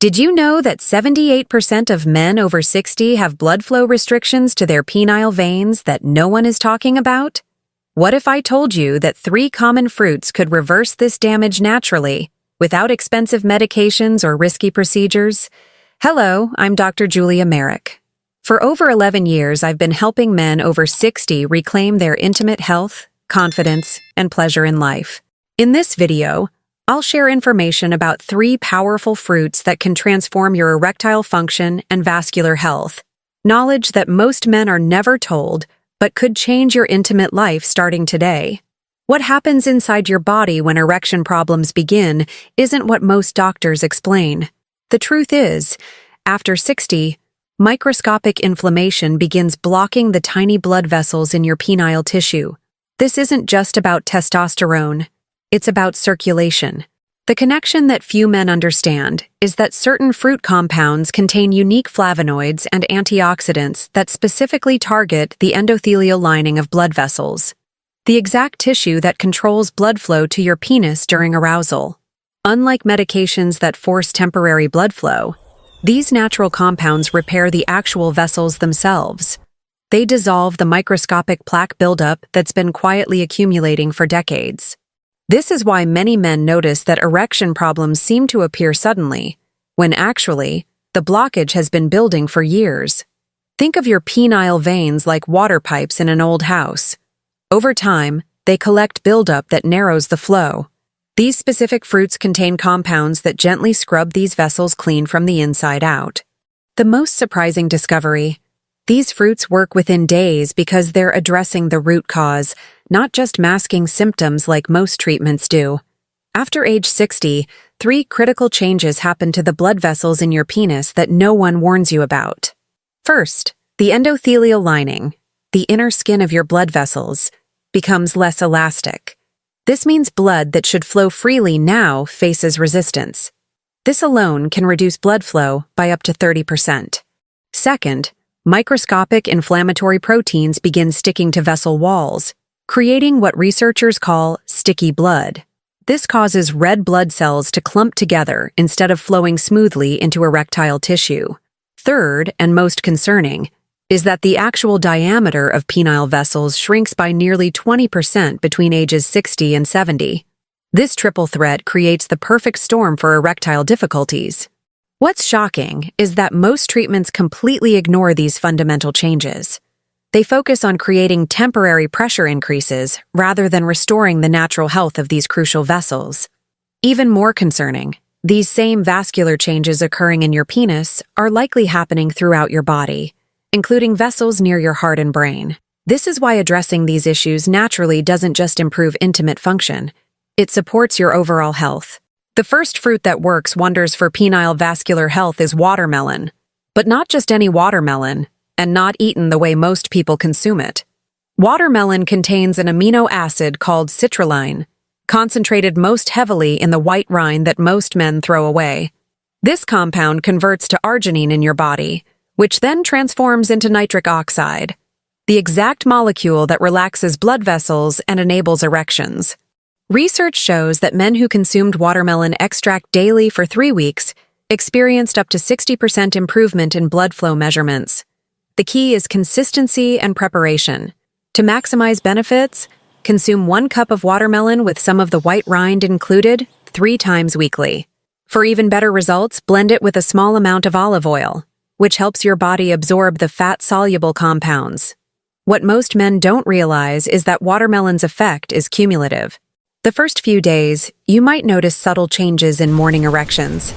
Did you know that 78% of men over 60 have blood flow restrictions to their penile veins that no one is talking about? What if I told you that 3 common fruits could reverse this damage naturally, without expensive medications or risky procedures? Hello, I'm Dr. Julia Merrick. For over 11 years, I've been helping men over 60 reclaim their intimate health, confidence, and pleasure in life. In this video, I'll share information about 3 powerful fruits that can transform your erectile function and vascular health. Knowledge that most men are never told, but could change your intimate life starting today. What happens inside your body when erection problems begin isn't what most doctors explain. The truth is, after 60, microscopic inflammation begins blocking the tiny blood vessels in your penile tissue. This isn't just about testosterone. It's about circulation. The connection that few men understand is that certain fruit compounds contain unique flavonoids and antioxidants that specifically target the endothelial lining of blood vessels, the exact tissue that controls blood flow to your penis during arousal. Unlike medications that force temporary blood flow, these natural compounds repair the actual vessels themselves. They dissolve the microscopic plaque buildup that's been quietly accumulating for decades. This is why many men notice that erection problems seem to appear suddenly, when actually, the blockage has been building for years. Think of your penile veins like water pipes in an old house. Over time, they collect buildup that narrows the flow. These specific fruits contain compounds that gently scrub these vessels clean from the inside out. The most surprising discovery: these fruits work within days because they're addressing the root cause, not just masking symptoms like most treatments do. After age 60, 3 critical changes happen to the blood vessels in your penis that no one warns you about. First, the endothelial lining, the inner skin of your blood vessels, becomes less elastic. This means blood that should flow freely now faces resistance. This alone can reduce blood flow by up to 30%. Second, microscopic inflammatory proteins begin sticking to vessel walls, creating what researchers call sticky blood. This causes red blood cells to clump together instead of flowing smoothly into erectile tissue. Third, and most concerning, is that the actual diameter of penile vessels shrinks by nearly 20% between ages 60 and 70. This triple threat creates the perfect storm for erectile difficulties. What's shocking is that most treatments completely ignore these fundamental changes. They focus on creating temporary pressure increases rather than restoring the natural health of these crucial vessels. Even more concerning, these same vascular changes occurring in your penis are likely happening throughout your body, including vessels near your heart and brain. This is why addressing these issues naturally doesn't just improve intimate function, it supports your overall health. The first fruit that works wonders for penile vascular health is watermelon. But not just any watermelon, and not eaten the way most people consume it. Watermelon contains an amino acid called citrulline, concentrated most heavily in the white rind that most men throw away. This compound converts to arginine in your body, which then transforms into nitric oxide, the exact molecule that relaxes blood vessels and enables erections. Research shows that men who consumed watermelon extract daily for 3 weeks experienced up to 60% improvement in blood flow measurements. The key is consistency and preparation. To maximize benefits, consume 1 cup of watermelon with some of the white rind included 3 times weekly. For even better results, blend it with a small amount of olive oil, which helps your body absorb the fat-soluble compounds. What most men don't realize is that watermelon's effect is cumulative. The first few days, you might notice subtle changes in morning erections.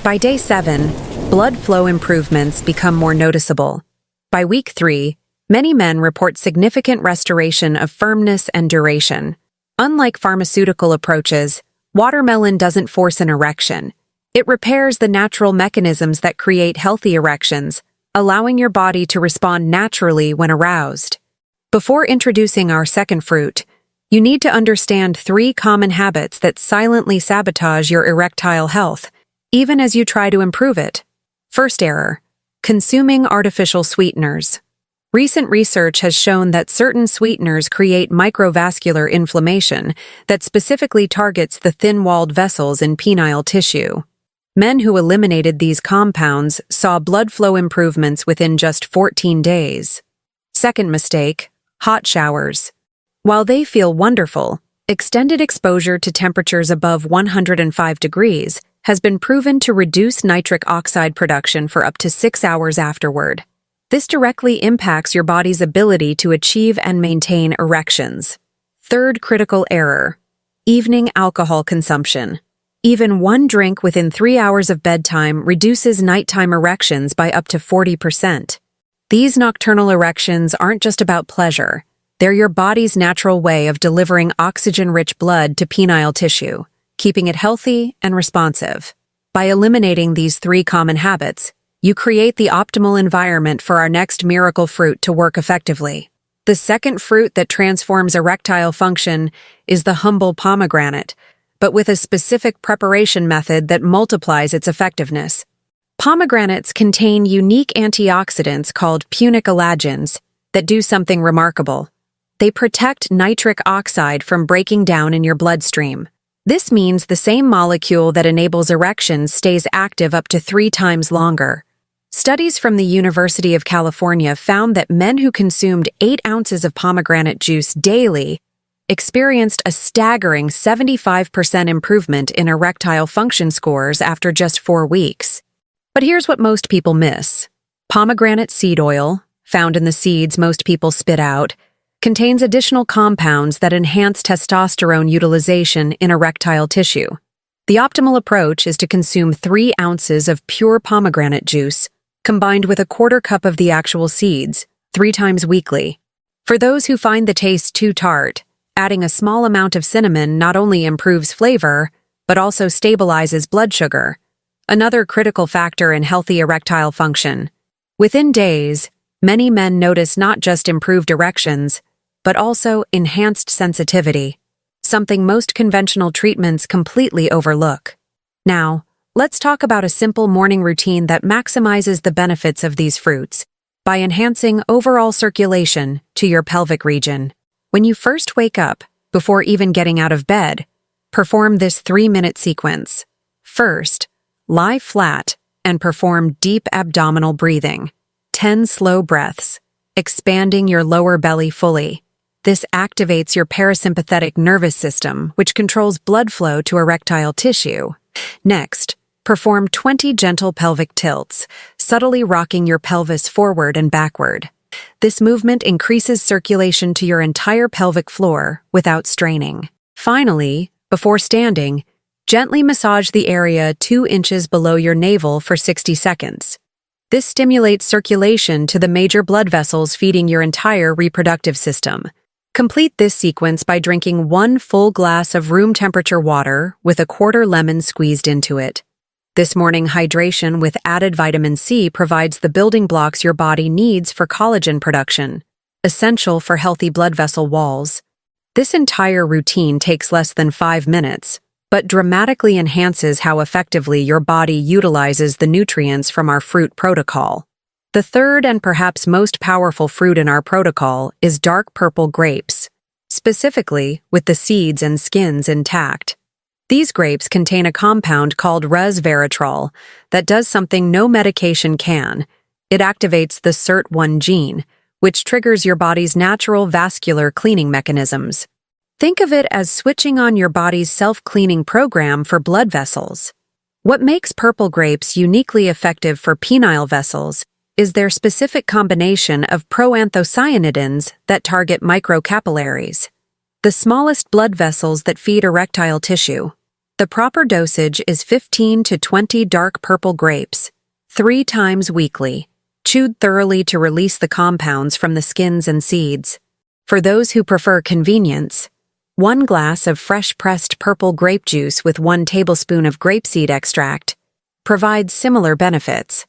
By day 7, blood flow improvements become more noticeable. By week 3, many men report significant restoration of firmness and duration. Unlike pharmaceutical approaches, watermelon doesn't force an erection. It repairs the natural mechanisms that create healthy erections, allowing your body to respond naturally when aroused. Before introducing our second fruit, you need to understand 3 common habits that silently sabotage your erectile health, even as you try to improve it. First error: consuming artificial sweeteners. Recent research has shown that certain sweeteners create microvascular inflammation that specifically targets the thin-walled vessels in penile tissue. Men who eliminated these compounds saw blood flow improvements within just 14 days. Second mistake, hot showers. While they feel wonderful, extended exposure to temperatures above 105 degrees has been proven to reduce nitric oxide production for up to 6 hours afterward. This directly impacts your body's ability to achieve and maintain erections. Third critical error, evening alcohol consumption. Even one drink within 3 hours of bedtime reduces nighttime erections by up to 40%. These nocturnal erections aren't just about pleasure. They're your body's natural way of delivering oxygen-rich blood to penile tissue, keeping it healthy and responsive. By eliminating these 3 common habits, you create the optimal environment for our next miracle fruit to work effectively. The second fruit that transforms erectile function is the humble pomegranate, but with a specific preparation method that multiplies its effectiveness. Pomegranates contain unique antioxidants called punicalagins that do something remarkable. They protect nitric oxide from breaking down in your bloodstream. This means the same molecule that enables erections stays active up to 3 times longer. Studies from the University of California found that men who consumed 8 ounces of pomegranate juice daily experienced a staggering 75% improvement in erectile function scores after just 4 weeks. But here's what most people miss. Pomegranate seed oil, found in the seeds most people spit out, contains additional compounds that enhance testosterone utilization in erectile tissue. The optimal approach is to consume 3 ounces of pure pomegranate juice, combined with a 1/4 cup of the actual seeds, 3 times weekly. For those who find the taste too tart, adding a small amount of cinnamon not only improves flavor, but also stabilizes blood sugar, another critical factor in healthy erectile function. Within days, many men notice not just improved erections, but also enhanced sensitivity, something most conventional treatments completely overlook. Now, let's talk about a simple morning routine that maximizes the benefits of these fruits by enhancing overall circulation to your pelvic region. When you first wake up, before even getting out of bed, perform this 3-minute sequence. First, lie flat and perform deep abdominal breathing. 10 slow breaths, expanding your lower belly fully. This activates your parasympathetic nervous system, which controls blood flow to erectile tissue. Next, perform 20 gentle pelvic tilts, subtly rocking your pelvis forward and backward. This movement increases circulation to your entire pelvic floor without straining. Finally, before standing, gently massage the area 2 inches below your navel for 60 seconds. This stimulates circulation to the major blood vessels feeding your entire reproductive system. Complete this sequence by drinking 1 full glass of room temperature water with a 1/4 lemon squeezed into it. This morning hydration with added vitamin C provides the building blocks your body needs for collagen production, essential for healthy blood vessel walls. This entire routine takes less than 5 minutes, but dramatically enhances how effectively your body utilizes the nutrients from our fruit protocol. The third and perhaps most powerful fruit in our protocol is dark purple grapes, specifically with the seeds and skins intact. These grapes contain a compound called resveratrol that does something no medication can. It activates the SIRT1 gene, which triggers your body's natural vascular cleaning mechanisms. Think of it as switching on your body's self-cleaning program for blood vessels. What makes purple grapes uniquely effective for penile vessels is their specific combination of proanthocyanidins that target microcapillaries, the smallest blood vessels that feed erectile tissue. The proper dosage is 15 to 20 dark purple grapes, 3 times weekly, chewed thoroughly to release the compounds from the skins and seeds. For those who prefer convenience, 1 glass of fresh-pressed purple grape juice with 1 tablespoon of grapeseed extract provides similar benefits.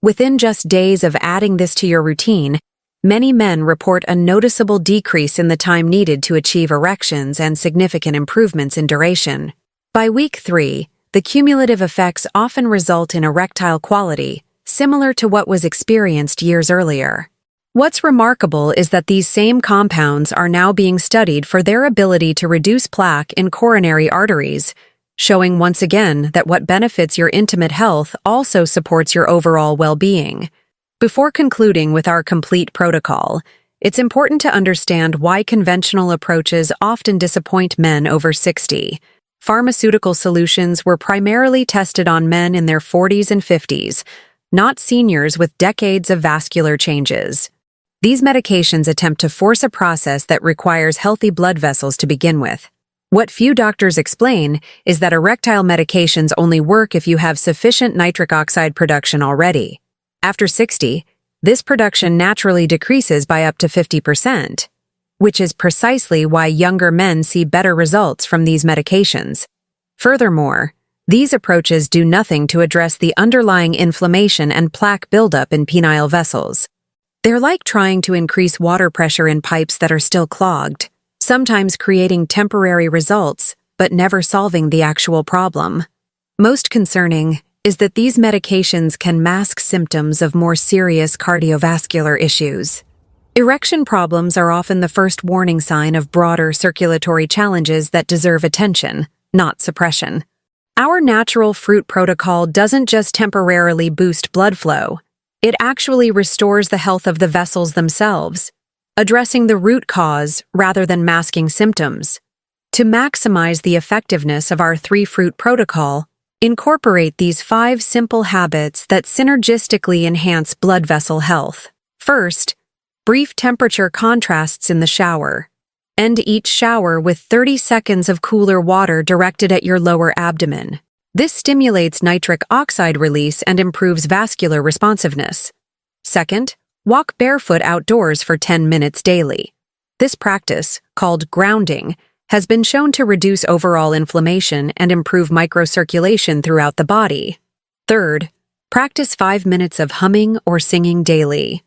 Within just days of adding this to your routine, many men report a noticeable decrease in the time needed to achieve erections and significant improvements in duration. By week 3, the cumulative effects often result in erectile quality, similar to what was experienced years earlier. What's remarkable is that these same compounds are now being studied for their ability to reduce plaque in coronary arteries, showing once again that what benefits your intimate health also supports your overall well-being. Before concluding with our complete protocol, it's important to understand why conventional approaches often disappoint men over 60. Pharmaceutical solutions were primarily tested on men in their 40s and 50s, not seniors with decades of vascular changes. These medications attempt to force a process that requires healthy blood vessels to begin with. What few doctors explain is that erectile medications only work if you have sufficient nitric oxide production already. After 60, this production naturally decreases by up to 50%, which is precisely why younger men see better results from these medications. Furthermore, these approaches do nothing to address the underlying inflammation and plaque buildup in penile vessels. They're like trying to increase water pressure in pipes that are still clogged, sometimes creating temporary results, but never solving the actual problem. Most concerning is that these medications can mask symptoms of more serious cardiovascular issues. Erection problems are often the first warning sign of broader circulatory challenges that deserve attention, not suppression. Our natural fruit protocol doesn't just temporarily boost blood flow, it actually restores the health of the vessels themselves, addressing the root cause rather than masking symptoms. To maximize the effectiveness of our 3-fruit protocol, incorporate these 5 simple habits that synergistically enhance blood vessel health. First, brief temperature contrasts in the shower. End each shower with 30 seconds of cooler water directed at your lower abdomen. This stimulates nitric oxide release and improves vascular responsiveness. Second, walk barefoot outdoors for 10 minutes daily. This practice, called grounding, has been shown to reduce overall inflammation and improve microcirculation throughout the body. Third, practice 5 minutes of humming or singing daily.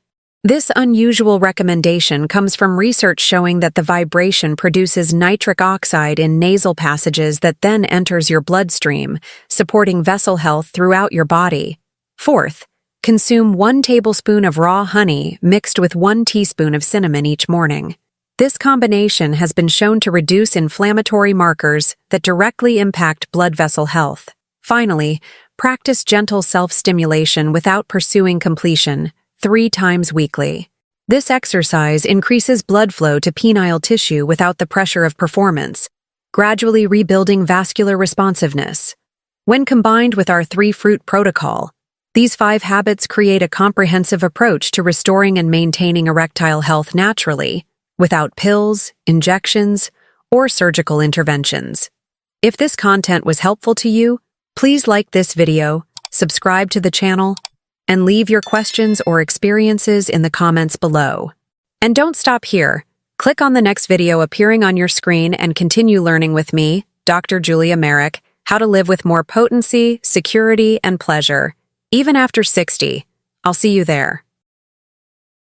This unusual recommendation comes from research showing that the vibration produces nitric oxide in nasal passages that then enters your bloodstream, supporting vessel health throughout your body. Fourth, consume 1 tablespoon of raw honey mixed with 1 teaspoon of cinnamon each morning. This combination has been shown to reduce inflammatory markers that directly impact blood vessel health. Finally, practice gentle self-stimulation without pursuing completion, 3 times weekly. This exercise increases blood flow to penile tissue without the pressure of performance, gradually rebuilding vascular responsiveness. When combined with our 3-fruit protocol, these 5 habits create a comprehensive approach to restoring and maintaining erectile health naturally, without pills, injections, or surgical interventions. If this content was helpful to you, please like this video, subscribe to the channel, and leave your questions or experiences in the comments below. And don't stop here. Click on the next video appearing on your screen and continue learning with me, Dr. Julia Merrick, how to live with more potency, security, and pleasure, even after 60. I'll see you there.